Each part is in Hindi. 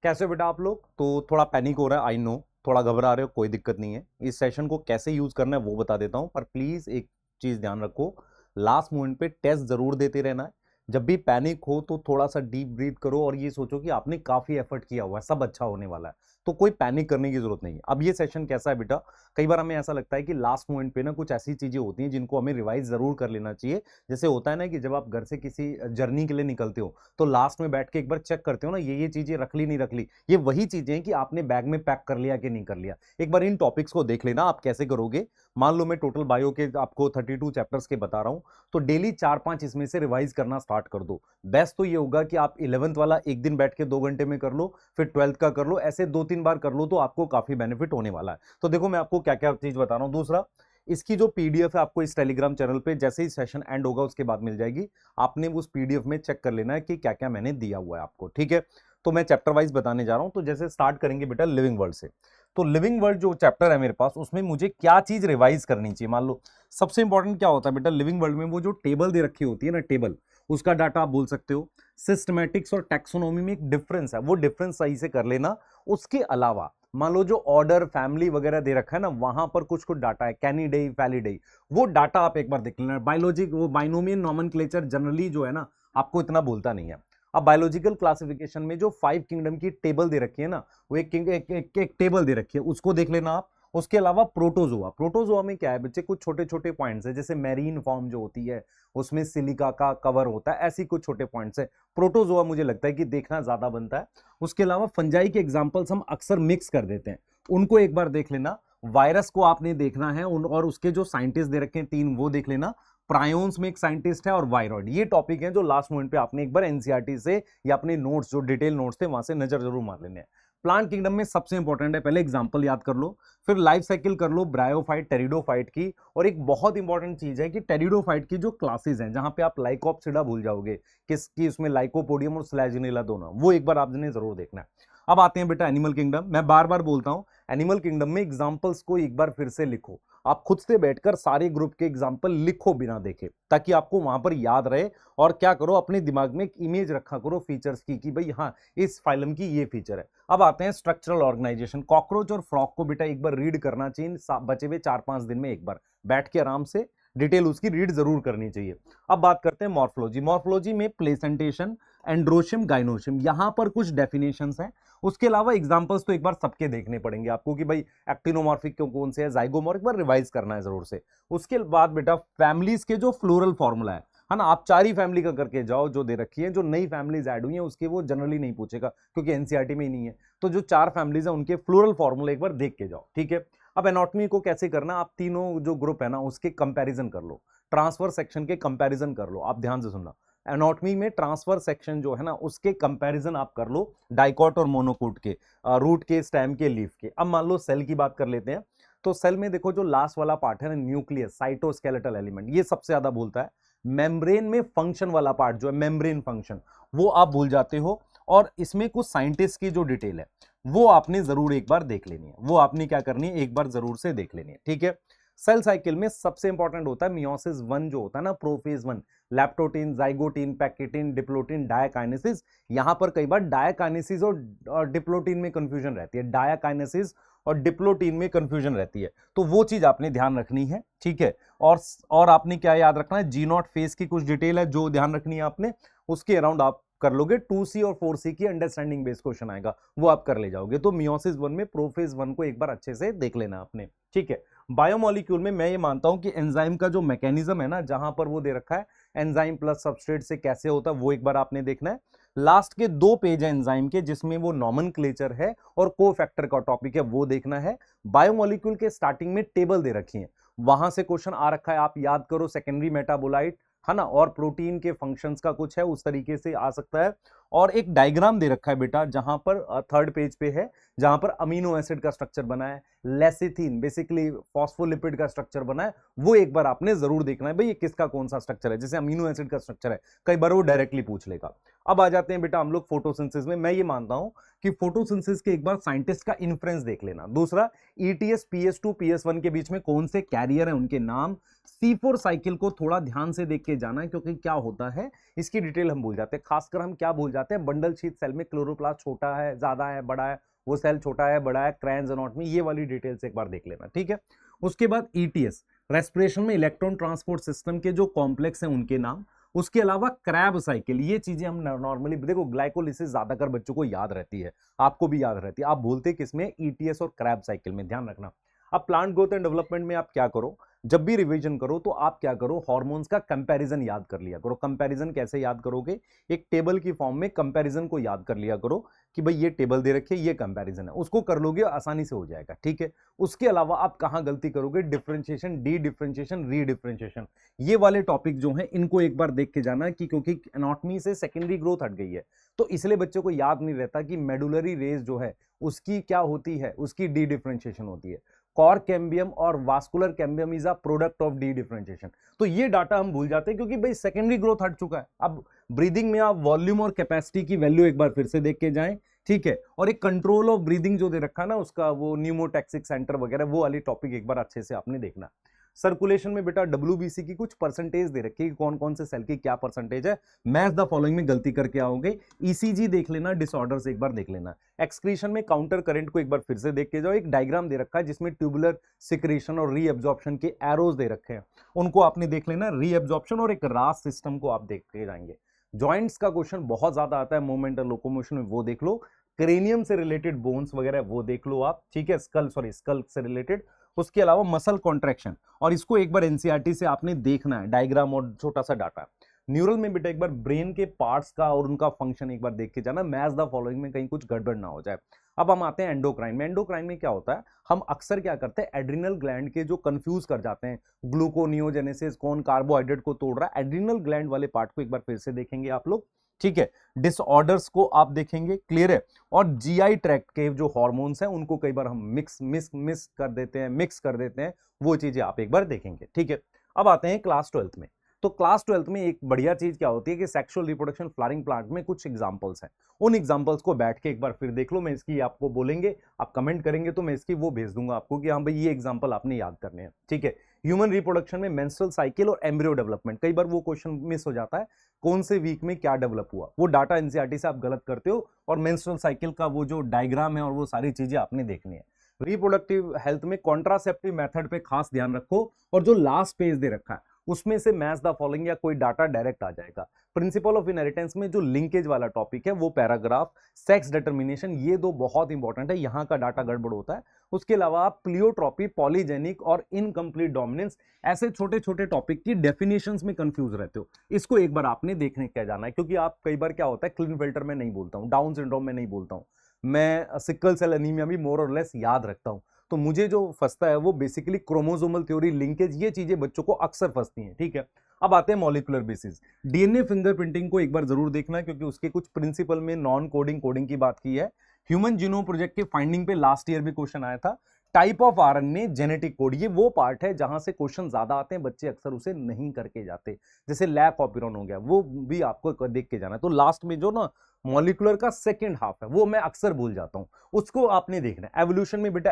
कैसे हो बेटा आप लोग? तो थोड़ा पैनिक हो रहा है, आई नो, थोड़ा घबरा रहे हो, कोई दिक्कत नहीं है। इस सेशन को कैसे यूज करना है वो बता देता हूं, पर प्लीज एक चीज ध्यान रखो, लास्ट मोमेंट पे टेस्ट जरूर देते रहना है। जब भी पैनिक हो तो थोड़ा सा डीप ब्रीथ करो और ये सोचो कि आपने काफी एफर्ट किया हुआ है, सब अच्छा होने वाला है। तो कोई पैनिक करने की जरूरत नहीं है। अब ये सेशन कैसा है बेटा, कई बार हमें ऐसा लगता है कि लास्ट मोमेंट पे ना कुछ ऐसी चीजें होती हैं जिनको हमें रिवाइज जरूर कर लेना चाहिए। जैसे होता है ना कि जब आप घर से किसी जर्नी के लिए निकलते हो तो लास्ट में बैठ के एक बार चेक करते हो ना, ये चीजें रख ली नहीं रख ली। ये वही चीजें हैं कि आपने बैग में पैक कर लिया कि नहीं कर लिया। एक बार इन टॉपिक्स को देख लेना आप कैसे करोगे। मान लो मैं टोटल बायो के आपको 32 चैप्टर्स के बता रहा हूं, तो डेली 4-5 इसमें से रिवाइज करना स्टार्ट कर दो। बेस्ट तो ये होगा कि आप 11th वाला एक दिन बैठ के 2 घंटे में कर लो, फिर 12th का कर लो, ऐसे 2-3 बार कर लो तो आपको काफी बेनिफिट होने वाला है। तो देखो मैं आपको क्या क्या चीज बता रहा हूं। दूसरा, इसकी जो पीडीएफ है आपको इस टेलीग्राम चैनल पे जैसे ही सेशन एंड होगा उसके बाद मिल जाएगी। आपने उस पीडीएफ में चेक कर लेना है कि क्या क्या मैंने दिया हुआ है आपको, ठीक है। तो मैं चैप्टर वाइज बताने जा रहा हूं। तो जैसे स्टार्ट करेंगे बेटा लिविंग वर्ल्ड से। तो लिविंग वर्ल्ड जो चैप्टर है मेरे पास, उसमें मुझे क्या चीज रिवाइज करनी चाहिए। मान लो सबसे इंपॉर्टेंट क्या होता है बेटा लिविंग वर्ल्ड में, वो जो टेबल दे रखी होती है ना, टेबल, उसका डाटा आप बोल सकते हो। सिस्टमैटिक्स और टैक्सोनॉमी में एक डिफरेंस है, वो डिफरेंस सही से कर लेना। उसके अलावा मान लो जो ऑर्डर फैमिली वगैरह दे रखा है ना, वहां पर कुछ कुछ डाटा है, कैनिडेई फैलिडेई, वो डाटा आप एक बार देख लेना। बायोलॉजिक वो बाइनोमियल नॉमेनक्लेचर जनरली जो है ना, आपको इतना बोलता नहीं है। अब बायोलॉजिकल क्लासिफिकेशन में जो 5 किंगडम की टेबल दे रखी है ना, वो एक टेबल दे रखी है, उसको देख लेना आप। उसके अलावा प्रोटोजोआ, प्रोटोजोआ में क्या है बच्चे, कुछ छोटे छोटे पॉइंट्स है, जैसे मैरीन फॉर्म जो होती है उसमें सिलिका का कवर होता है, ऐसी कुछ छोटे पॉइंट्स है। प्रोटोजोआ मुझे लगता है कि देखना ज्यादा बनता है। उसके अलावा फंजाई के एग्जांपल्स हम अक्सर मिक्स कर देते हैं, उनको एक बार देख लेना। वायरस को आपने देखना है और उसके जो साइंटिस्ट दे रखे हैं 3, वो देख लेना। प्रायोन्स में एक साइंटिस्ट है और वायरॉइड, ये टॉपिक है जो लास्ट मोमेंट पे आपने एक बार एनसीईआरटी से या अपने नोट्स जो डिटेल नोट्स थे वहां से नजर जरूर मार लेने हैं। प्लांट किंगडम में सबसे इंपॉर्टेंट है, पहले एग्जांपल याद कर लो, फिर लाइफ साइकिल कर लो ब्रायोफाइट टेरिडोफाइट की। और एक बहुत इंपॉर्टेंट चीज है कि टेरिडोफाइट की जो क्लासेस हैं, जहां पे आप लाइकोप्सिडा भूल जाओगे, किसकी, उसमें लाइकोपोडियम और स्लैजिनेला दोनों, वो एक बार आपने जरूर देखना है। अब आते हैं बेटा एनिमल किंगडम। मैं बार बार बोलता हूं, एनिमल किंगडम में एग्जांपल्स को एक बार फिर से लिखो। आप खुद से बैठकर सारे ग्रुप के एग्जांपल लिखो बिना देखे, ताकि आपको वहां पर याद रहे। और क्या करो, अपने दिमाग में एक इमेज रखा करो फीचर्स की, कि भाई हाँ इस फाइलम की ये फीचर है। अब आते हैं स्ट्रक्चरल ऑर्गेनाइजेशन। कॉकरोच और फ्रॉग को बेटा एक बार रीड करना चाहिए, बचे हुए 4-5 दिन में एक बार बैठ के आराम से डिटेल उसकी रीड जरूर करनी चाहिए। अब बात करते हैं मॉर्फोलॉजी। मॉर्फोलॉजी में प्लेसेंटेशन, एंड्रोशियम, गाइनोशियम, यहां पर कुछ डेफिनेशंस हैं। उसके अलावा एग्जांपल्स तो एक बार सबके देखने पड़ेंगे आपको, कि भाई एक्टिनोमॉर्फिक क्यों कौन से है, जाइगोमॉर्फिक, एक बार रिवाइज करना है जरूर से। उसके बाद बेटा फैमिलीज के जो फ्लोरल फॉर्मूला है ना, आप 4 ही फैमिली का करके जाओ जो दे रखी है। जो नई फैमिलीज ऐड हुई है उसके वो जनरली नहीं पूछेगा, क्योंकि एनसीईआरटी में ही नहीं है। तो जो 4 फैमिलीज है उनके फ्लोरल फॉर्मूला एक बार देख के जाओ, ठीक है। अब एनाटॉमी को कैसे करना, आप तीनों जो ग्रुप है ना उसके कंपैरिजन कर लो, ट्रांसफर सेक्शन के कंपैरिजन कर लो। आप ध्यान से सुनना, एनाटॉमी में ट्रांसफर सेक्शन जो है ना उसके कंपैरिजन आप कर लो, डाइकॉट और मोनोकोट के, रूट के, स्टेम के, लीफ के। अब मान लो सेल की बात कर लेते हैं। तो सेल में देखो जो लास्ट वाला पार्ट है ना, न्यूक्लियस, साइटोस्केलेटल एलिमेंट, ये सबसे ज्यादा भूलता है। मेम्ब्रेन में फंक्शन वाला पार्ट जो है मेम्ब्रेन फंक्शन, वो आप भूल जाते हो। और इसमें कुछ साइंटिस्ट की जो डिटेल है वो आपने जरूर एक बार देख लेनी है, वो आपने क्या करनी है, एक बार जरूर से देख लेनी है, ठीक है। सेल साइकिल में सबसे इंपॉर्टेंट होता है मियोसिस 1 जो होता है ना, प्रोफेज 1, लैप्टोटीन, जाइगोटीन, पैकेटीन, डिप्लोटीन, डायाकाइनेसिस। यहां पर कई बार डायाकाइनेसिस और डिप्लोटीन में कंफ्यूजन रहती है, डायाकाइनेसिस और डिप्लोटीन में कंफ्यूजन रहती है। तो वो चीज आपने ध्यान रखनी है, ठीक है। और आपने क्या याद रखना है, जी नॉट फेस की कुछ डिटेल है जो ध्यान रखनी है आपने, उसके अराउंड आप कर लोगे। 2C और 4C की अंडरस्टैंडिंग बेस्ड क्वेश्चन आएगा, वो आप कर ले जाओगे। तो मियोसिस 1 में प्रोफेज 1 को एक बार अच्छे से देख लेना आपने, ठीक है। बायोमोलिक्यूल में मैं ये मानता हूं कि एंजाइम का जो मैकेनिज्म है ना, जहां पर वो दे रखा है एंजाइम प्लस सबस्ट्रेट से कैसे होता है, वो एक बार आपने देखना है। लास्ट के 2 पेज है एंजाइम के, जिसमें वो नॉमेनक्लेचर है और कोफैक्टर का टॉपिक है, वो देखना है। बायोमोलिक्यूल के स्टार्टिंग में टेबल दे रखी है, वहां से क्वेश्चन आ रखा है, आप याद करो, सेकेंडरी मेटाबोलाइट है ना, और प्रोटीन के फंक्शंस का कुछ है, उस तरीके से आ सकता है। और एक डायग्राम दे रखा है बेटा, जहां पर 3rd पेज पे है, जहां पर अमीनो एसिड का स्ट्रक्चर बना है, लेसिथिन बेसिकली फॉस्फोलिपिड का स्ट्रक्चर बना है, वो एक बार आपने जरूर देखना है भाई ये किसका कौन सा स्ट्रक्चर है। जैसे अमीनो एसिड का स्ट्रक्चर है, कई बार वो डायरेक्टली पूछ लेगा। अब आ जाते हैं बेटा हम लोग फोटोसिंथेसिस में। मैं ये मानता हूं कि फोटोसिंथेसिस के एक बार साइंटिस्ट का इन्फ्रेंस देख लेना। दूसरा, ईटीएस, PS2, PS1 के बीच में कौन से कैरियर है, उनके नाम। C4 साइकिल को थोड़ा ध्यान से देख के जाना है, क्योंकि क्या होता है इसकी डिटेल हम भूल जाते हैं, खासकर हम क्या भूल जाते हैं, बंडल शीथ सेल में क्लोरोप्लास्ट छोटा है, ज्यादा है, बड़ा है, वो सेल छोटा है, बड़ा है, क्रायन्स एनाटॉमी, ये वाली डिटेल्स एक बार देख लेना, ठीक है। उसके बाद ईटीएस, रेस्पिरेशन में इलेक्ट्रॉन ट्रांसपोर्ट सिस्टम के जो कॉम्प्लेक्स हैं उनके नाम। उसके अलावा क्रैब साइकिल, ये चीजें हम नॉर्मली देखो, ग्लाइकोलिसिस ज्यादातर बच्चों को याद रहती है, आपको भी याद रहती है, आप बोलते किसमें, ईटीएस और क्रैब साइकिल में, ध्यान रखना। अब प्लांट ग्रोथ एंड डेवलपमेंट में आप क्या करो, जब भी रिवीजन करो तो आप क्या करो, हार्मोन्स का कंपैरिजन याद कर लिया करो। कंपैरिजन कैसे याद करोगे, एक टेबल की फॉर्म में कंपैरिजन को याद कर लिया करो कि भाई ये टेबल दे रखी है, ये कंपैरिजन है, उसको कर लोगे आसानी से हो जाएगा, ठीक है। उसके अलावा आप कहां गलती करोगे, डिफरेंशिएशन, डी डिफरेंशिएशन, री डिफरेंशिएशन, ये वाले टॉपिक जो हैं इनको एक बार देख के जाना कि क्योंकि एनाटॉमी से सेकेंडरी ग्रोथ हट गई है, तो इसलिए बच्चों को याद नहीं रहता कि मेडुलरी रेज जो है उसकी क्या होती है, उसकी डी डिफरेंशिएशन होती है। कॉर कैम्बियम और vascular cambium is a product of D differentiation. तो ये डाटा हम भूल जाते हैं क्योंकि भाई सेकेंडरी ग्रोथ हट चुका है। अब ब्रीदिंग में आप वॉल्यूम और कैपेसिटी की वैल्यू एक बार फिर से देख के जाएं, ठीक है। और एक कंट्रोल ऑफ ब्रीदिंग जो दे रखा ना उसका, वो न्यूमोटैक्सिक सेंटर वगैरह, वो वाली टॉपिक एक बार अच्छे से आपने देखना। सर्कुलेशन में बेटा डब्ल्यूबीसी की कुछ परसेंटेज दे रखी है, कौन कौन से सेल की क्या परसेंटेज है, मैच द फॉलोइंग में गलती करके आओगे। ईसीजी देख लेना, डिसऑर्डर्स एक बार देख लेना। एक्सक्रीशन में काउंटर करंट को एक बार फिर से देख के जाओ, एक डायग्राम दे रखा है जिसमें ट्यूबुलर सिक्रेशन और रीअब्जॉर्प्शन के एरोज दे रखे हैं, उनको आपने देख लेना, रीअब्जॉर्प्शन और एक रास सिस्टम को आप देखते जाएंगे। जॉइंट्स का क्वेश्चन बहुत ज्यादा आता है, मूवमेंट और लोकोमोशन में, वो देख लो। क्रेनियम से रिलेटेड बोन्स वगैरह वो देख लो आप, ठीक है, स्कल से रिलेटेड। उसके अलावा मसल कॉन्ट्रैक्शन, और इसको एक बार एनसीईआरटी से आपने देखना है, डायग्राम और छोटा सा डाटा। न्यूरल में बेटा एक बार ब्रेन के पार्ट्स का और उनका फंक्शन एक बार देख के जाना, मैच द फॉलोइंग में कहीं कुछ गड़बड़ ना हो जाए। अब हम आते हैं एंडोक्राइन में। एंडोक्राइन में क्या होता है, हम अक्सर क्या करते हैं, एड्रिनल ग्लैंड के जो कंफ्यूज कर जाते हैं, ग्लूकोनियोजेनेसिस, कौन कार्बोहाइड्रेट को तोड़ रहा है, एड्रिनल ग्लैंड वाले पार्ट को एक बार फिर से देखेंगे आप लोग, ठीक है। डिसऑर्डर्स को आप देखेंगे, क्लियर है। और जीआई ट्रैक्ट के जो हार्मोन्स हैं उनको कई बार हम मिस कर देते हैं, मिक्स कर देते हैं, वो चीजें आप एक बार देखेंगे, ठीक है। अब आते हैं क्लास 12th में। तो क्लास 12th में एक बढ़िया चीज क्या होती है कि सेक्सुअल रिप्रोडक्शन फ्लावरिंग प्लांट में कुछ एग्जांपल्स हैं, उन एग्जांपल्स को बैठ के एक बार फिर देख लो। मैं इसकी आपको बोलेंगे, आप कमेंट करेंगे तो मैं इसकी वो भेज दूंगा आपको कि हाँ भाई ये एग्जांपल आपने याद करने हैं, ठीक है। ह्यूमन रिप्रोडक्शन में मेंस्ट्रुअल साइकिल और एम्ब्रियो डेवलपमेंट, कई बार वो क्वेश्चन मिस हो जाता है, कौन से वीक में क्या डेवलप हुआ, वो डाटा एनसीईआरटी से आप गलत करते हो, और मेंस्ट्रुअल साइकिल का वो जो डायग्राम है और वो सारी चीजें आपने देखनी है। रिप्रोडक्टिव हेल्थ में कॉन्ट्रासेप्टिव मेथड पे खास ध्यान रखो, और जो लास्ट पेज दे रखा है उसमें से मैच द फॉलोइंग या कोई डाटा डायरेक्ट आ जाएगा। प्रिंसिपल ऑफ इनहेरिटेंस में जो लिंकेज वाला टॉपिक है वो पैराग्राफ, सेक्स डिटर्मिनेशन, ये दो बहुत इंपॉर्टेंट है, यहां का डाटा गड़बड़ होता है। उसके अलावा आप प्लियोट्रॉपी, पॉलीजेनिक और इनकम्प्लीट डोमिनेंस, ऐसे छोटे छोटे टॉपिक की डेफिनेशंस में कंफ्यूज रहते हो, इसको एक बार आपने देखने क्या जाना है, क्योंकि आप कई बार क्या होता है, क्लिनफेल्टर में नहीं बोलता हूं, डाउन सिंड्रोम में नहीं बोलता हूं, मैं सिकल सेल एनीमिया भी मोर और लेस याद रखता हूं, तो मुझे जो फंसता है वो बेसिकली क्रोमोसोमल थ्योरी, लिंकेज, ये चीजें बच्चों को अक्सर फंसती हैं, ठीक है। अब आते हैं मॉलिक्यूलर बेसिस। डीएनए फिंगरप्रिंटिंग को एक बार जरूर देखना, क्योंकि उसके कुछ प्रिंसिपल में नॉन कोडिंग, कोडिंग की बात की है। ह्यूमन जीनोम प्रोजेक्ट के फाइंडिंग पे लास्ट ईयर भी क्वेश्चन आया था। Type of RNA, genetic code, ये वो पार्ट है जहां से क्वेश्चन ज्यादा आते हैं, बच्चे अक्सर उसे नहीं करके जाते, जैसे लैक ऑपिरॉन हो गया, वो भी आपको देख के जाना है। तो लास्ट में जो ना मॉलिक्यूलर का सेकेंड हाफ है वो मैं अक्सर भूल जाता हूं, उसको आपने देखना है। एवोल्यूशन में बेटा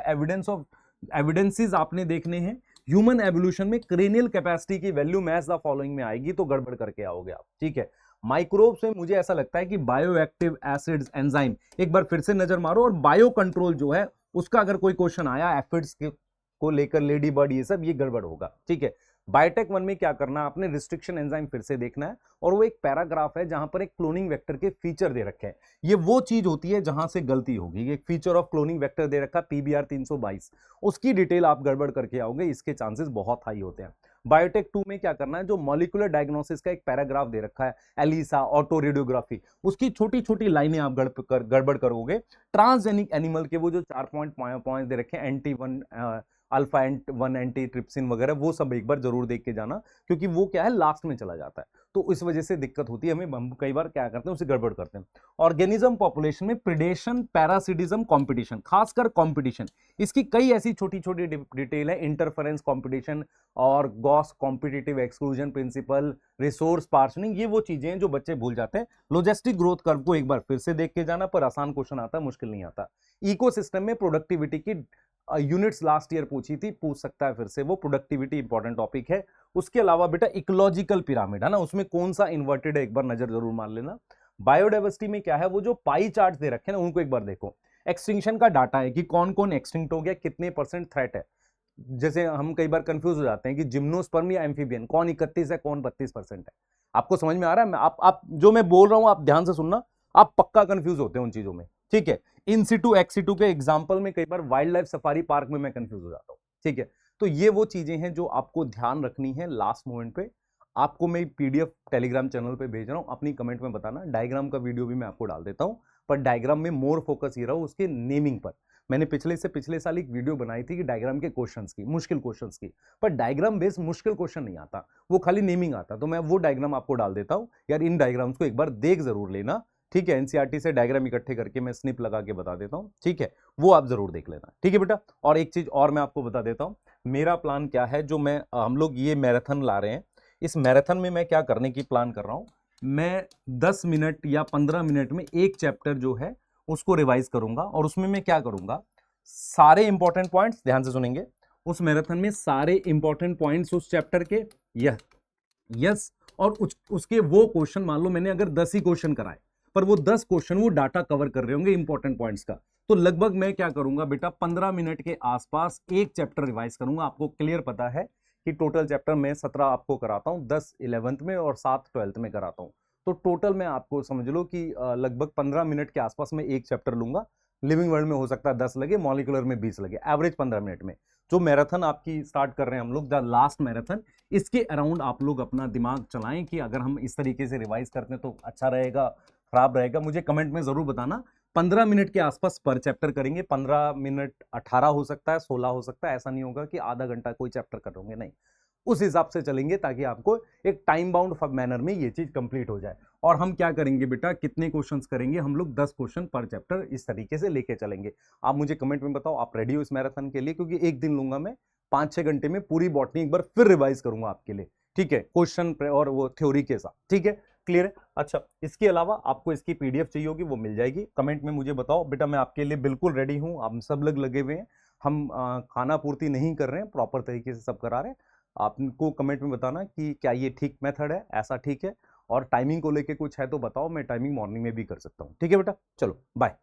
एविडेंसेस आपने देखने हैं। ह्यूमन एवोल्यूशन में क्रेनियल कैपेसिटी की वैल्यू मैच द फॉलोइंग में आएगी, तो गड़बड़ करके आओगे आप, ठीक है। माइक्रोब्स में मुझे ऐसा लगता है कि बायोएक्टिव एसिड्स, एंजाइम, एक बार फिर से नजर मारो। और बायो कंट्रोल जो है उसका अगर कोई क्वेश्चन आया एफिड्स को लेकर, लेडी बर्ड, ये सब, ये गड़बड़ होगा, ठीक है। बायोटेक 1 में क्या करना, आपने रिस्ट्रिक्शन एंजाइम फिर से देखना है, और वो एक पैराग्राफ है जहां पर एक क्लोनिंग वेक्टर के फीचर दे रखे हैं, ये वो चीज होती है जहां से गलती होगी। एक फीचर ऑफ क्लोनिंग वेक्टर दे रखा PBR 322, उसकी डिटेल आप गड़बड़ करके आओगे, इसके चांसेस बहुत हाई होते हैं। बायोटेक 2 में क्या करना है, जो मॉलिक्यूलर डायग्नोसिस का एक पैराग्राफ दे रखा है, एलिसा, ऑटो रेडियोग्राफी, उसकी छोटी छोटी लाइनें आप गड़बड़ करोगे। ट्रांसजेनिक एनिमल के वो जो 4 पॉइंट दे रखे हैं, एंटी 1 अल्फा 1 एंटी ट्रिप्सिन वगैरह, वो सब एक बार जरूर देख के जाना, क्योंकि वो क्या है, लास्ट में चला जाता है, तो इस वजह से दिक्कत होती है हमें, हम कई बार क्या करते हैं उसे गड़बड़ करते हैं। ऑर्गेनिज्म पॉपुलेशन में प्रिडेशन, पैरासिटिज्म, कंपटीशन, खासकर कंपटीशन, इसकी कई ऐसी छोटी छोटी डिटेल है, इंटरफेरेंस कंपटीशन और Gause competitive exclusion principle, resource partitioning, ये वो चीजें हैं जो बच्चे भूल जाते हैं। लॉजिस्टिक ग्रोथ कर्व को एक बार फिर से देख के जाना, पर आसान क्वेश्चन आता है, मुश्किल नहीं आता। इकोसिस्टम में प्रोडक्टिविटी की यूनिट्स लास्ट ईयर पूछी थी, पूछ सकता है फिर से, वो प्रोडक्टिविटी इंपॉर्टेंट टॉपिक है। उसके अलावा बेटा इकोलॉजिकल पिरामिड है ना, उसमें कौन सा इन्वर्टेड है एक बार नजर जरूर मार लेना। बायोडाइवर्सिटी में क्या है, वो जो पाई चार्ट दे रखे हैं ना उनको एक बार देखो। एक्सटिंक्शन का डाटा है कि कौन कौन एक्सटिंक्ट हो गया, कितने % थ्रेट है। जैसे हम कई बार कंफ्यूज हो जाते हैं कि जिम्नोस्पर्म या एम्फीबियन, कौन 31 है कौन 32% है। आपको समझ में आ रहा है? आप जो मैं बोल रहा हूं आप ध्यान से सुनना, आप पक्का कंफ्यूज होते हैं उन चीजों में, ठीक है। इन सिटू एक्स सिटू के एग्जांपल में कई बार वाइल्ड लाइफ सफारी पार्क में मैं कंफ्यूज हो जाता हूं, ठीक है। तो ये वो चीजें हैं जो आपको ध्यान रखनी है लास्ट मोमेंट पे। आपको मैं पीडीएफ टेलीग्राम चैनल पे भेज रहा हूं, अपनी कमेंट में बताना। डायग्राम का वीडियो भी मैं आपको डाल देता हूं, पर डायग्राम में मोर फोकस ये रहा उसके नेमिंग पर। मैंने पिछले साल एक वीडियो बनाई थी कि डायग्राम के क्वेश्चंस की, मुश्किल क्वेश्चंस की, पर डायग्राम बेस्ड मुश्किल क्वेश्चन नहीं आता, वो खाली नेमिंग आता। तो मैं वो डायग्राम आपको डाल देता हूं यार, इन डायग्राम्स को एक बार देख जरूर लेना, ठीक है। एनसीईआरटी से डायग्राम इकट्ठे करके मैं स्निप लगा के बता देता हूं, ठीक है, वो आप जरूर देख लेना, ठीक है बेटा। और एक चीज और मैं आपको बता देता हूं, मेरा प्लान क्या है, जो मैं हम लोग ये मैराथन ला रहे हैं, इस मैराथन में मैं क्या करने की प्लान कर रहा हूं, मैं 10 मिनट या 15 मिनट में एक चैप्टर जो है उसको रिवाइज करूंगा। और उसमें मैं क्या करूंगा, सारे इंपॉर्टेंट पॉइंट्स ध्यान से सुनेंगे, उस मैराथन में सारे इंपॉर्टेंट पॉइंट्स उस चैप्टर के, यस। और उसके वो क्वेश्चन, मान लो मैंने अगर 10 ही क्वेश्चन कराए, पर वो 10 क्वेश्चन वो डाटा कवर कर रहे होंगे इंपॉर्टेंट पॉइंट्स का, तो लगभग मैं क्या करूंगा बेटा, 15 मिनट के आसपास एक चैप्टर रिवाइज करूंगा। आपको क्लियर पता है कि टोटल चैप्टर मैं 17 आपको कराता हूं, 10 11th में और 7 12th में कराता हूं। तो टोटल मैं आपको समझ लो कि लगभग 15 मिनट के आसपास में एक चैप्टर लूंगा। लिविंग वर्ल्ड में हो सकता है 10 लगे, मॉलिक्यूलर में 20 लगे, एवरेज 15 मिनट में। जो मैराथन आपकी स्टार्ट कर रहे हैं हम लोग, द लास्ट मैराथन, इसके अराउंड आप लोग अपना दिमाग चलाएं कि अगर हम इस तरीके से रिवाइज करते हैं तो अच्छा रहेगा, खराब रहेगा। मुझे कमेंट में जरूर बताना। 15 मिनट के आसपास पर चैप्टर करेंगे, 15 मिनट 18 हो सकता है, 16 हो सकता है, ऐसा नहीं होगा कि आधा घंटा कोई चैप्टर कर रहे नहीं, उस हिसाब से चलेंगे ताकि आपको एक टाइम बाउंड मैनर में ये चीज कंप्लीट हो जाए। और हम क्या करेंगे बेटा, कितने क्वेश्चंस करेंगे हम लोग, 10 क्वेश्चन पर चैप्टर, इस तरीके से लेके चलेंगे। आप मुझे कमेंट में बताओ आप रेडी हो इस मैराथन के लिए, क्योंकि एक दिन लूंगा मैं, 5-6 घंटे में पूरी बॉटनी एक बार फिर रिवाइज करूंगा आपके लिए, ठीक है, क्वेश्चन और वो थ्योरी के साथ, ठीक है, क्लियर है। अच्छा, इसके अलावा आपको इसकी पीडीएफ चाहिए होगी, वो मिल जाएगी। कमेंट में मुझे बताओ बेटा, मैं आपके लिए बिल्कुल रेडी हूं। हम सब लोग लगे हुए हैं, हम खाना पूर्ति नहीं कर रहे हैं, प्रॉपर तरीके से सब करा रहे हैं। आपको कमेंट में बताना कि क्या ये ठीक मेथड है, ऐसा ठीक है। और टाइमिंग को लेके कुछ है तो बताओ, मैं टाइमिंग मॉर्निंग में भी कर सकता हूँ, ठीक है बेटा। चलो बाय।